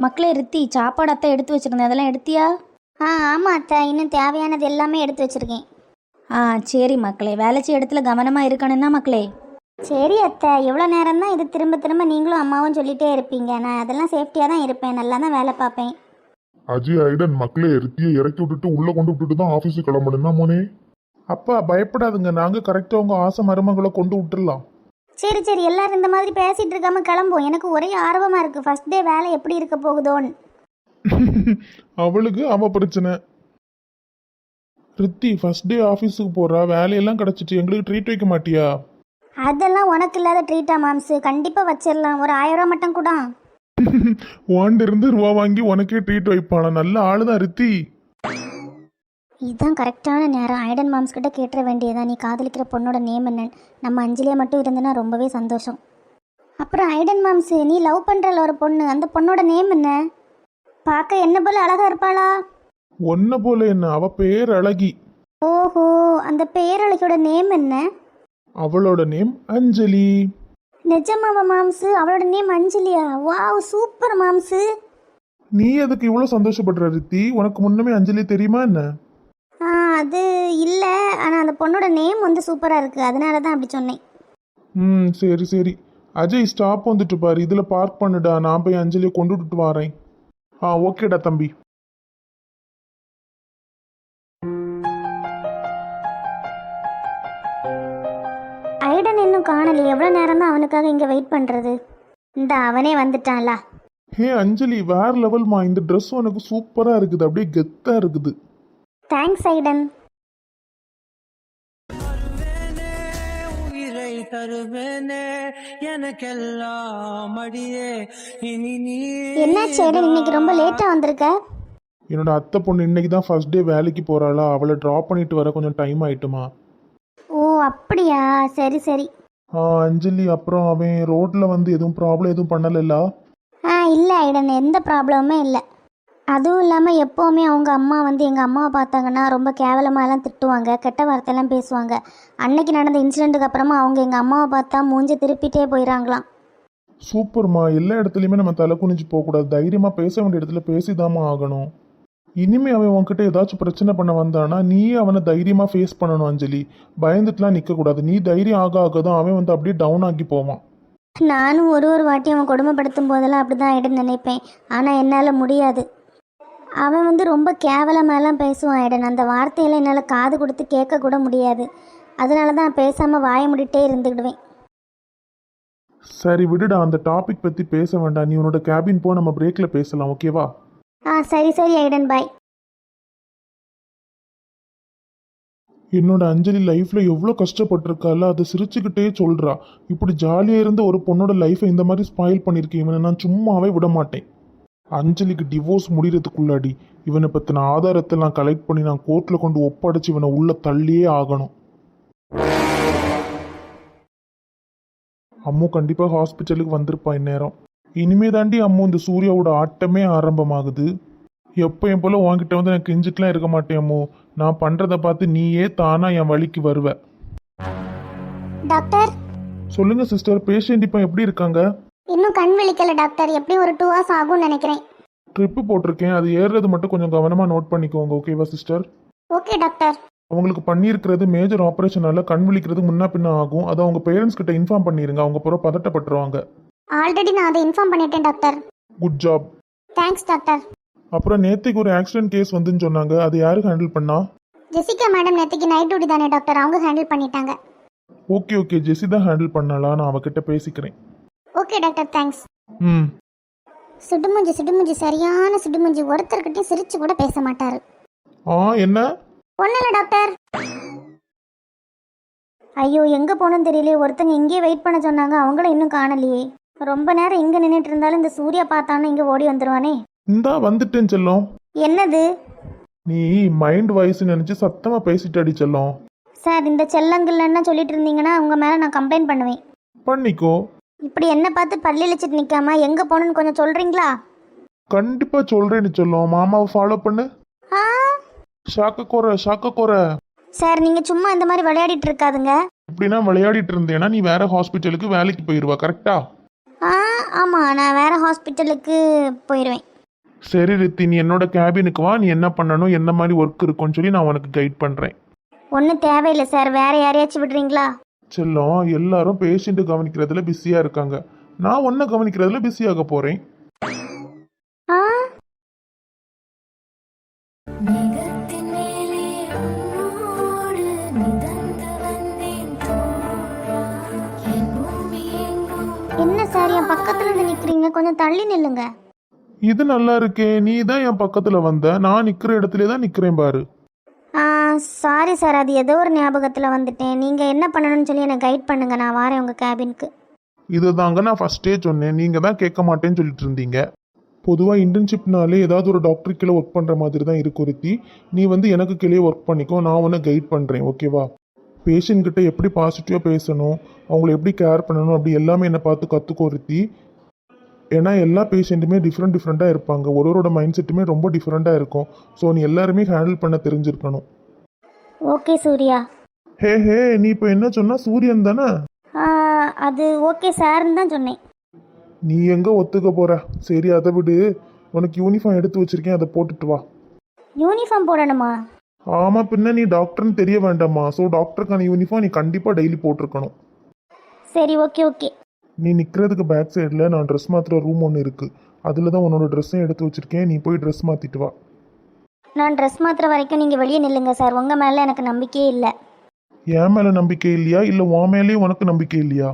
மக்களே ரித்தி, சாப்பாடு அத்தை எடுத்து வச்சுருந்தேன், அதெல்லாம் எடுத்தியா? ஆமாம் அத்தை, இன்னும் தேவையானது எல்லாமே எடுத்து வச்சுருக்கேன். சரி மக்களே, வேலை செய்ய இடத்துல கவனமாக இருக்கணும்னா மக்களே. சரி அத்தை, எவ்வளோ நேரம் தான் இது திரும்ப திரும்ப நீங்களும் அம்மாவும் சொல்லிகிட்டே இருப்பீங்க. நான் அதெல்லாம் சேஃப்டியாக தான் இருப்பேன், நல்லா தான் வேலை பார்ப்பேன். அஜய் ஐடன் மக்களே ரித்தியை இறக்கி விட்டுட்டு உள்ள கொண்டு விட்டுட்டு தான் ஆஃபீஸுக்கு கிளம்பணும்னா மோனே. அப்பா பயப்படாதுங்க, நாங்கள் கரெக்டாக உங்கள் ஆசை மருமகளை கொண்டு விட்டுடலாம். சரி சரி, எல்லாரும் இந்த மாதிரி பேசிகிட்டு இருக்காம கிளம்பும். எனக்கு ஒரே ஆர்வமாக இருக்குது, ஃபர்ஸ்ட் டே வேலை எப்படி இருக்க போகுதோன்னு. அவளுக்கு அவ பிரச்சனை. ரித்தி ஃபர்ஸ்ட் டே ஆஃபீஸுக்கு போகிறா, வேலையெல்லாம் கிடச்சிட்டு எங்களுக்கு ட்ரீட் வைக்க மாட்டியா? அதெல்லாம் உனக்கு இல்லாத ட்ரீட்டா மாம்ஸு? கண்டிப்பாக வச்சிடலாம். ஒரு 1000 ரூபா மட்டும் கூட. வாண்டிருந்து ரூபா வாங்கி உனக்கே ட்ரீட் வைப்பானா? நல்ல ஆளு தான் ரித்தி. இதுதான் கரெக்டான நேரம். ஐடன் மாம்ஸ் கிட்ட கேட்டுற வேண்டியதான், நீ காதலிக்கிற பொண்ணோட நேம் என்னன்னு. நம்ம அஞ்சலியாக மட்டும் இருந்தனா ரொம்பவே சந்தோஷம். அப்புறம் ஐடன் மாம்ஸு, நீ லவ் பண்ணுறல ஒரு பொண்ணு, அந்த பொண்ணோட நேம் என்ன? பார்க்க என்ன போல அழகா இருப்பாளா? ஒன்ன போல என்ன, அவ பேர் அழகி. ஓஹோ, அந்த பேரழகியோட நேம் என்ன? அவளோட நேம் அஞ்சலி. நிஜமாவா மாம்ஸு? அவளோட நேம் அஞ்சலியா? வாவ், சூப்பர் மாம்ஸு. நீ எதுக்கு இவ்வளோ சந்தோஷப்படுற ரித்தி? உனக்கு முன்னமே அஞ்சலி தெரியுமா என்ன? அது இல்லை, ஆனால் அந்த பொண்ணோட நேம் வந்து சூப்பராக இருக்குது, அதனால தான் அப்படி சொன்னேன். சரி சரி. அஜய் ஸ்டாப் வந்துட்டு பாரு, இதில் பார்க் பண்ணுடா, நான் போய் அஞ்சலியை கொண்டு விட்டுட்டு வரேன். ஓகேடா தம்பி. ஐடன் இன்னும் காணலையே, எவ்வளோ நேரம் தான் அவனுக்காக இங்கே வெயிட் பண்ணுறது? இந்த அவனே வந்துட்டான்ல. ஹே அஞ்சலி, வேற லெவல்மா, இந்த ட்ரெஸ் உனக்கு சூப்பராக இருக்குது, அப்படியே கெத்தாக இருக்குது. தேங்க்ஸ் ஐடன். என்னாச்சு ஐடன், இன்னைக்கு ரொம்ப லேட்டாக வந்திருக்க? என்னோட அத்தை பொண்ணு இன்னைக்கு தான் ஃபர்ஸ்ட் டே வேலைக்கு போகிறாளா, அவளை ட்ராப் பண்ணிட்டு வர கொஞ்சம் டைம் ஆயிட்டுமா. ஓ அப்படியா, சரி சரி. அஞ்சலி, அப்புறம் அவன் ரோட்டில் வந்து எதுவும் ப்ராப்ளம் எதுவும் பண்ணலைல்ல? இல்லை ஐடன், எந்த ப்ராப்ளமுமே இல்லை. அதுவும் இல்லாமல் எப்போவுமே அவங்க அம்மா வந்து எங்கள் அம்மாவை பார்த்தாங்கன்னா ரொம்ப கேவலமாகலாம் திட்டுவாங்க, கெட்ட வார்த்தையெல்லாம் பேசுவாங்க. அன்னைக்கு நடந்த இன்சிடெண்ட்டுக்கு அப்புறமா அவங்க எங்கள் அம்மாவை பார்த்தா மூஞ்சி திருப்பிட்டே போயிடறாங்களாம். சூப்பர்மா, எல்லா இடத்துலையுமே நம்ம தலை குனிஞ்சு போகக்கூடாது, தைரியமாக பேச வேண்டிய இடத்துல பேசிதாம்மா ஆகணும். இனிமே அவன் உன்கிட்ட ஏதாச்சும் பிரச்சனை பண்ண வந்தானா நீ அவனை தைரியமாக ஃபேஸ் பண்ணணும் அஞ்சலி, பயந்துட்டுலாம் நிற்கக்கூடாது. நீ தைரியம் ஆக ஆக தான் அவன் வந்து அப்படியே டவுன் ஆகி போவான். நானும் ஒரு வாட்டி அவன் கொடுமைப்படுத்தும் போதெல்லாம் அப்படி தான் ஐடன் நினைப்பேன், ஆனால் என்னால் முடியாது. அவன் வந்து ரொம்ப கேவலமாகலாம் பேசுவான் ஐடன், அந்த வார்த்தையெல்லாம் என்னால் காது கொடுத்து கேட்கக்கூட முடியாது. அதனால தான் பேசாமல் வாய மூடிட்டே இருந்துக்கிடுவேன். சரி விடுடா, அந்த டாபிக் பற்றி பேச வேண்டாம், நீ உன்னோட கேபின் போ, நம்ம பிரேக்கில் பேசலாம், ஓகேவா? சரி சரி ஐடன், பாய். என்னோட அஞ்சலி லைஃப்பில் எவ்வளோ கஷ்டப்பட்டிருக்கால, அதை சிரிச்சுக்கிட்டே சொல்கிறா. இப்படி ஜாலியாக இருந்த ஒரு பொண்ணோட லைஃப்பை இந்த மாதிரி ஸ்பாயில் பண்ணியிருக்கேன், இவனை நான் சும்மாவே விட மாட்டேன். அஞ்சலிக்கு டிவோர்ஸ் முடிகிறதுக்குள்ளாடி இவனை பற்றின ஆதாரத்தை நான் கலெக்ட் பண்ணி நான் கோர்ட்டில் கொண்டு ஒப்படைச்சு இவனை உள்ள தள்ளியே ஆகணும். அம்மு கண்டிப்பாக ஹாஸ்பிட்டலுக்கு வந்திருப்பான் இந்நேரம். இனிமே தாண்டி அம்மு இந்த சூர்யாவோட ஆட்டமே ஆரம்பமாகுது. எப்பயும் போல உன்கிட்ட வந்து நான் கெஞ்சிட்டுலாம் இருக்க மாட்டேன் அம்மு, நான் பண்ணுறதை பார்த்து நீயே தானா என் வழிக்கு வருவ. டாக்டர் சொல்லுங்க சிஸ்டர், பேஷண்ட் இப்போ எப்படி இருக்காங்க? இன்னும் கண் விழிக்கல டாக்டர், எப்படியும் ஒரு 2 hours ஆகும்னு நினைக்கிறேன். ட்ரிப்பு போட்டிருக்கேன், அது ஏறுறது மட்டும் கொஞ்சம் கவனமாக நோட் பண்ணிக்கோங்க, ஓகேவா சிஸ்டர்? Okay doctor. அவங்களுக்கு பண்ணியிருக்கிறது மேஜர் ஆப்ரேஷனால கண் விழிக்கிறது முன்னா பின்ன ஆகும், அதை அவங்க பேரண்ட்ஸ் கிட்ட இன்ஃபார்ம் பண்ணிடுங்க, அவங்க பிறகு பதட்டப்பட்டுருவாங்க. ஆல்ரெடி நான் அதை இன்ஃபார்ம் பண்ணிட்டேன் doctor. Good job. Thanks doctor. அப்புறம் நேற்றுக்கு ஒரு ஆக்சிடென்ட் கேஸ் வந்துன்னு சொன்னாங்க, அது யாரு ஹேண்டில் பண்ணா? ஜெசிகா மேடம் நேற்றுக்கு நைட் டியூட்டி தானே டாக்டர், அவங்க ஹேண்டில் பண்ணிட்டாங்க. ஓகே ஜெசி தான் ஹேண்டில் பண்ணலா, நான் அவகிட்ட பேசிக்கிறேன். Okay doctor, thanks. ம். சுடுமுஞ்சி சரியான சுடுமுஞ்சி, ஒருத்தர்கிட்டையும் சிரிச்சு கூட பேச மாட்டாரு. என்ன? ஒன்றும் இல்லை டாக்டர். ஐயோ, எங்கே போகணும்னு தெரியலையே, ஒருத்தங்க இங்கேயே வெயிட் பண்ண சொன்னாங்க, அவங்களும் இன்னும் காணலையே. ரொம்ப நேரம் இங்கே நின்றுட்டு இருந்தாலும் இந்த சூர்யா பார்த்தானே இங்கே ஓடி வந்துடுவானே. இந்தா வந்துட்டேன் செல்லம். என்னது? நீ மைண்ட் வாய்ஸ் நினச்சி சத்தமாக பேசிட்டு அடி செல்லம். சார், இந்த செல்லங்கள்லன்னா சொல்லிட்டு இருந்தீங்கன்னா உங்கள் மேலே நான் கம்ப்ளைண்ட் பண்ணுவேன். பண்ணிக்கோ. இப்படி என்ன பார்த்து பள்ளி இழைச்சிட்டு நிற்காம எங்கே போகணுன்னு கொஞ்சம் சொல்கிறீங்களா? கண்டிப்பாக சொல்கிறேன்னு செல்லம், மாமாவை ஃபாலோ பண்ணு. ஷாக்க கோர. சார், நீங்கள் சும்மா இந்த மாதிரி விளையாடிட்டு இருக்காதுங்க. இப்படின்னா விளையாடிட்டு இருந்தேன்னா நீ வேற ஹாஸ்பிட்டலுக்கு வேலைக்கு போயிடுவா, கரெக்டா? ஆமாம், நான் வேறு ஹாஸ்பிட்டலுக்கு போயிடுவேன். சரி ரித்தி, நீ என்னோட கேபினுக்கு வா. நீ என்ன பண்ணணும், என்ன மாதிரி ஒர்க் இருக்குன்னு சொல்லி நான் உனக்கு கைட் பண்ணுறேன். ஒன்றும் தேவையில்லை சார், வேறு யாரையாச்சும் விடுறீங்களா? செல்லம், எல்லாரும் பேஷண்ட்டு கவனிக்கிறதுல பிஸியாக இருக்காங்க. நான் ஒன்றை கவனிக்கிறதுல பிஸியாக போகிறேன். ஆ என்ன சார், என் பக்கத்தில் வந்து நிற்கிறீங்க, கொஞ்சம் தள்ளி நில்லுங்க. இது நல்லா இருக்கே, நீ தான் என் பக்கத்தில் வந்த. நான் நிற்கிற இடத்துல தான் நிற்கிறேன் பாரு. சாரி சார், அது ஏதோ ஒரு ஞாபகத்தில் வந்துட்டேன். நீங்கள் என்ன பண்ணணும்னு சொல்லி என்னை கைட் பண்ணுங்கள், நான் வரேன் உங்கள் கேபினுக்கு. இது தாங்க நான் ஃபஸ்ட்டே சொன்னேன், நீங்கள் தான் கேட்க மாட்டேன்னு சொல்லிட்டு இருந்தீங்க. பொதுவாக இன்டர்ன்ஷிப்னாலே ஏதாவது ஒரு டாக்டர் கீழே ஒர்க் பண்ணுற மாதிரி தான் இருக்கு ரித்தி. நீ வந்து எனக்கு கீழே ஒர்க் பண்ணிக்கோ, நான் உன்னை கைட் பண்ணுறேன், ஓகேவா? பேஷண்ட்கிட்ட எப்படி பாசிட்டிவாக பேசணும், அவங்கள எப்படி கேர் பண்ணணும், அப்படி எல்லாமே என்னை பார்த்து கற்றுக்கோ ரித்தி. ஏன்னா எல்லா பேஷண்ட்டுமே டிஃப்ரெண்ட்டாக இருப்பாங்க. ஒருவரோட மைண்ட் செட்டுமே ரொம்ப டிஃப்ரெண்ட்டாக இருக்கும். ஸோ நீ எல்லாருமே ஹேண்டில் பண்ண தெரிஞ்சிருக்கணும். ஓகே சூர்யா. ஹே, நீ இப்போ என்ன சொன்னா, சூரியன் தானே? அது ஓகே சார்ன்னு தான் சொன்னேன். நீ எங்கே ஒத்துக்க போகிற? சரி, அதை விடு. உனக்கு யூனிஃபார்ம் எடுத்து வச்சிருக்கேன், அதை போட்டுட்டு வா. யூனிஃபார்ம் போடணுமா? ஆமாம், பின்ன நீ டாக்டர்னு தெரிய வேண்டாமா? ஸோ டாக்டருக்கான யூனிஃபார்ம் நீ கண்டிப்பாக டெய்லி போட்டிருக்கணும். சரி, ஓகே. நீ நிற்கிறதுக்கு பேக் சைடில் நான் ட்ரெஸ் மாற்றுற ரூம் ஒன்று இருக்குது. அதில் தான் உன்னோட ட்ரெஸ்ஸையும் எடுத்து வச்சுருக்கேன். நீ போய் ட்ரெஸ் மாற்றிட்டு வா. நான் ட்ரெஸ் மாற்றுற வரைக்கும் நீங்கள் வெளியே நில்லுங்க சார், உங்கள் மேலே எனக்கு நம்பிக்கையே இல்லை. என் மேலே நம்பிக்கை இல்லையா, இல்லை உன் மேலேயும் உனக்கு நம்பிக்கை இல்லையா?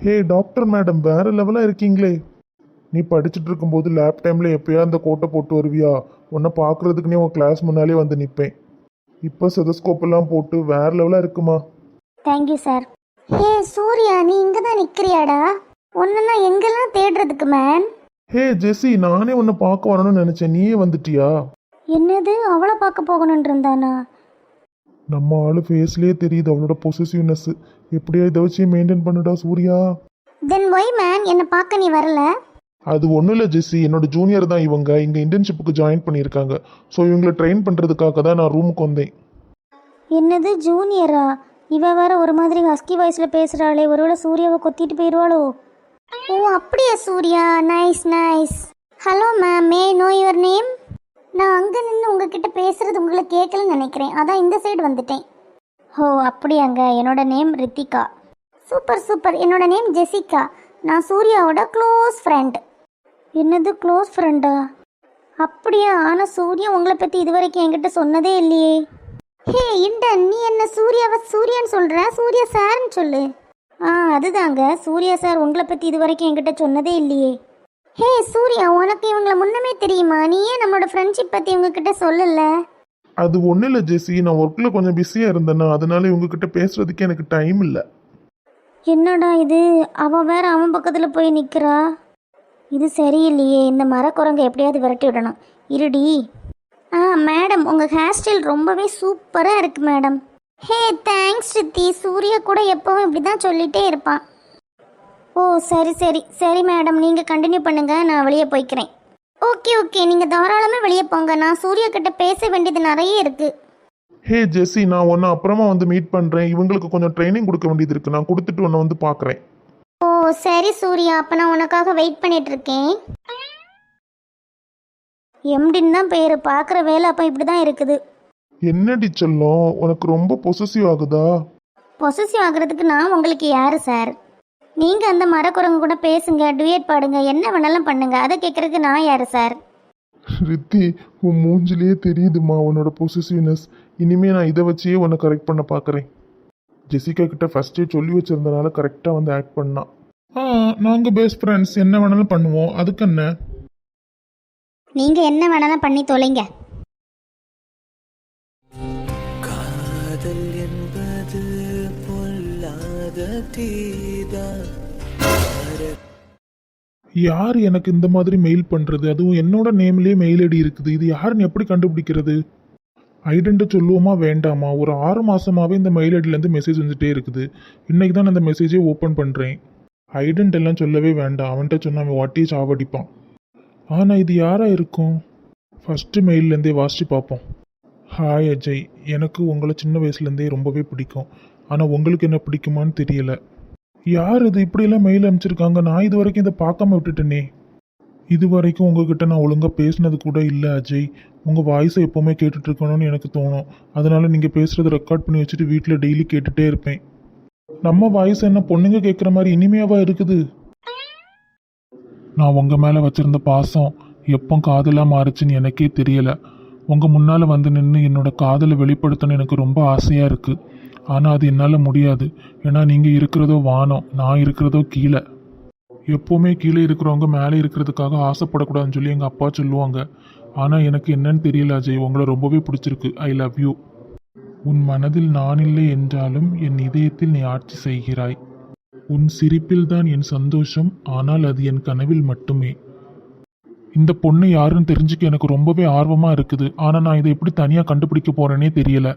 ஹே டாக்டர் மேடம், வேறு லெவலாக இருக்கீங்களே. நீ படிச்சுட்டு இருக்கும்போது லேப் டைமில் எப்போயா அந்த கோட்டை போட்டு வருவியா? உன்னை பார்க்குறதுக்குனே உன் கிளாஸ் முன்னாலே வந்து நிற்பேன். இப்போ செதஸ்கோப்பெல்லாம் போட்டு வேறு லெவலாக இருக்குமா? Thank you sir. ஹே சூர்யா, நீ இங்கே தான் நிற்கிறியாடா? ஒன்றுனா எங்கெல்லாம் தேடுறதுக்கு மேன்? ஹே ஜெஸி, நானே உன்னை பார்க்க வரணும்னு நினச்சேன், நீயே வந்துட்டியா? என்னது, அவளை பார்க்க போகணுன்னு இருந்தானா? நம்ம ஆளு ஃபேஸ்லேயே தெரியுது அவளோட பொசசிவ்னஸ். எப்படியா இதை வச்சு மெயின்டைன் பண்ணுடா சூர்யா. தென் ஒய் மேன், என்னை பார்க்க நீ வரல? அது ஒன்றும் இல்லை ஜெஸ்ஸி, என்னோட ஜூனியர் தான் இவங்க. இங்கே இன்டர்ன்ஷிப்புக்கு ஜாயின் பண்ணியிருக்காங்க. ஸோ இவங்களை ட்ரெயின் பண்ணுறதுக்காக தான் நான் ரூமுக்கு வந்தேன். என்னது ஜூனியரா? இவ வேற ஒரு மாதிரி ஹஸ்கி வாய்ஸில் பேசுகிறாளே, ஒருவேளை சூர்யாவை கொத்திட்டு போயிடுவாளோ? ஓ அப்படியா Surya, nice. Hello ma'am, may know your name? நான் அங்கே நின்று உங்ககிட்ட பேசுகிறது உங்களுக்கு கேட்கலன்னு நினைக்கிறேன், அதான் இந்த சைடு வந்துட்டேன். ஓ அப்படியாங்க, என்னோட நேம் ரித்திகா. சூப்பர், என்னோட நேம் ஜெசிகா. நான் சூர்யாவோட க்ளோஸ் ஃப்ரெண்ட். என்னது க்ளோஸ் ஃப்ரெண்டா? அப்படியா? ஆனால் சூர்யா உங்களை பற்றி இது வரைக்கும் என்கிட்ட சொன்னதே இல்லையே. ஹே இண்டன், நீ என்ன சூர்யாவை சூர்யான்னு சொல்கிற? சூர்யா சார்ன்னு சொல்லு. அதுதாங்க, சூர்யா சார் உங்களை பற்றி இது வரைக்கும் என்கிட்ட சொன்னதே இல்லையே. ஹே சூர்யா, உனக்கு இவங்களை முன்னமே தெரியுமா? நீ ஏன் நம்மளோட ஃப்ரெண்ட்ஷிப் பற்றி இவங்ககிட்ட சொல்லலை? அது ஒன்றும் இல்லை ஜெஸி, நான் ஒர்க்கில் கொஞ்சம் பிஸியாக இருந்தேன்னா அதனால இவங்ககிட்ட பேசுறதுக்கு எனக்கு டைம் இல்லை. என்னடா இது, அவள் வேற அவன் பக்கத்தில் போய் நிற்கிறா. இது சரியில்லையே, இந்த மரக்குரங்கை எப்படியாவது விரட்டி விடணும். இருடி. மேடம், உங்கள் ஹேர் ஸ்டைல் ரொம்பவே சூப்பராக இருக்குது மேடம். ஹே தேங்க்ஸ் ரித்தி. சூர்யா கூட எப்போவும் இப்படி தான் சொல்லிகிட்டே இருப்பான். ஓ சரி மேடம், நீங்கள் கண்டினியூ பண்ணுங்கள், நான் வெளியே போய்க்கிறேன். ஓகே, நீங்கள் தாராளமாக வெளியே போங்க, நான் சூர்யா கிட்ட பேச வேண்டியது நிறைய இருக்குது. ஹே ஜெஸி, நான் உன்னை அப்புறமா வந்து மீட் பண்ணுறேன். இவங்களுக்கு கொஞ்சம் ட்ரைனிங் கொடுக்க வேண்டியது இருக்குது, நான் கொடுத்துட்டு உன்னை வந்து பார்க்குறேன். ஓ சரி சூர்யா, அப்போ நான் உனக்காக வெயிட் பண்ணிட்டு இருக்கேன். எம்டின்னு தான் பேர், பார்க்குற வேலை அப்போ இப்படி தான் இருக்குது. என்னடி சொல்லும், உனக்கு ரொம்ப பொசசிவ் ஆகுதா? பொசசிவ் ஆகுறதுக்கு நான் உங்களுக்கு யார் சார்? நீங்கள் அந்த மரக்குரங்கு கூட பேசுங்க, டுயட் பாடுங்க, என்ன வேணாலும் பண்ணுங்க, அதை கேட்குறதுக்கு நான் யார் சார்? ரித்தி, உன் மூஞ்சிலேயே தெரியுதுமா உன்னோட பொசசிவ்னஸ். இனிமே நான் இதை வச்சே உன்னை கரெக்ட் பண்ண பார்க்குறேன். ஜெசிகா கிட்ட ஃபஸ்ட்டே சொல்லி வச்சிருந்தனால கரெக்டாக வந்து ஆக்ட் பண்ணான். நாங்கள் பெஸ்ட் ஃப்ரெண்ட்ஸ், என்ன வேணாலும் பண்ணுவோம், அதுக்கு என்ன? நீங்கள் என்ன வேணாலும் பண்ணி தொலைங்க. காதல் என்பது பொல்லாத தீதான். யார் எனக்கு இந்த மாதிரி மெயில் பண்ணுறது? அதுவும் என்னோட நேம்லேயே மெயில் ஐடி இருக்குது. இது யாருன்னு எப்படி கண்டுபிடிக்கிறது? ஐடென்ட்டு சொல்லுவோமா வேண்டாமா? ஒரு 6 மாதமாகவே இந்த மெயில் ஐடியிலேருந்து மெசேஜ் வந்துகிட்டே இருக்குது. இன்றைக்கி தான் நான் அந்த மெசேஜே ஓப்பன் பண்ணுறேன். ஐடென்ட் எல்லாம் சொல்லவே வேண்டாம், அவன்கிட்ட சொன்னால் அவன் வாட்டியே சாவடிப்பான். ஆனால் இது யாராக இருக்கும்? ஃபஸ்ட்டு மெயிலேருந்தே வாசித்து பார்ப்போம். ஹாய் அஜய், எனக்கு உங்களை சின்ன வயசுலேருந்தே ரொம்பவே பிடிக்கும். ஆனால் உங்களுக்கு என்ன பிடிக்குமான்னு தெரியல. யார் இது இப்படியெல்லாம் மெயில் அனுப்பிச்சிருக்காங்க? நான் இது வரைக்கும் இதை பார்க்காம விட்டுட்டேனே. இது வரைக்கும் உங்ககிட்ட நான் ஒழுங்காக பேசினது கூட இல்லை அஜய். உங்கள் வாய்ஸை எப்போவுமே கேட்டுட்டு இருக்கணும்னு எனக்கு தோணும். அதனால நீங்கள் பேசுகிறத ரெக்கார்ட் பண்ணி வச்சுட்டு வீட்டில் டெய்லி கேட்டுகிட்டே இருப்பேன். நம்ம வாய்ஸ் என்ன பொண்ணுங்க கேட்குற மாதிரி இனிமையாவா இருக்குது? நான் உங்கள் மேலே வச்சுருந்த பாசம் எப்போ காதலாக மாறுச்சுன்னு எனக்கே தெரியலை. உங்கள் முன்னால் வந்து நின்று என்னோட காதலை வெளிப்படுத்தணும்னு எனக்கு ரொம்ப ஆசையாக இருக்குது. ஆனால் அது என்னால் முடியாது. ஏன்னா நீங்கள் இருக்கிறதோ வானம், நான் இருக்கிறதோ கீழே. எப்போவுமே கீழே இருக்கிறவங்க மேலே இருக்கிறதுக்காக ஆசைப்படக்கூடாதுன்னு சொல்லி எங்கள் அப்பா சொல்லுவாங்க. ஆனால் எனக்கு என்னன்னு தெரியல அஜய், உங்களை ரொம்பவே பிடிச்சிருக்கு. I love you. உன் மனதில் நான் இல்லை என்றாலும் என் இதயத்தில் நீ ஆட்சி செய்கிறாய். உன் சிரிப்பில் தான் என் சந்தோஷம், ஆனால் அது என் கனவில் மட்டுமே. இந்த பொண்ணு யாருன்னு தெரிஞ்சுக்க எனக்கு ரொம்பவே ஆர்வமாக இருக்குது. ஆனால் நான் இதை எப்படி தனியாக கண்டுபிடிக்க போகிறேனே தெரியல.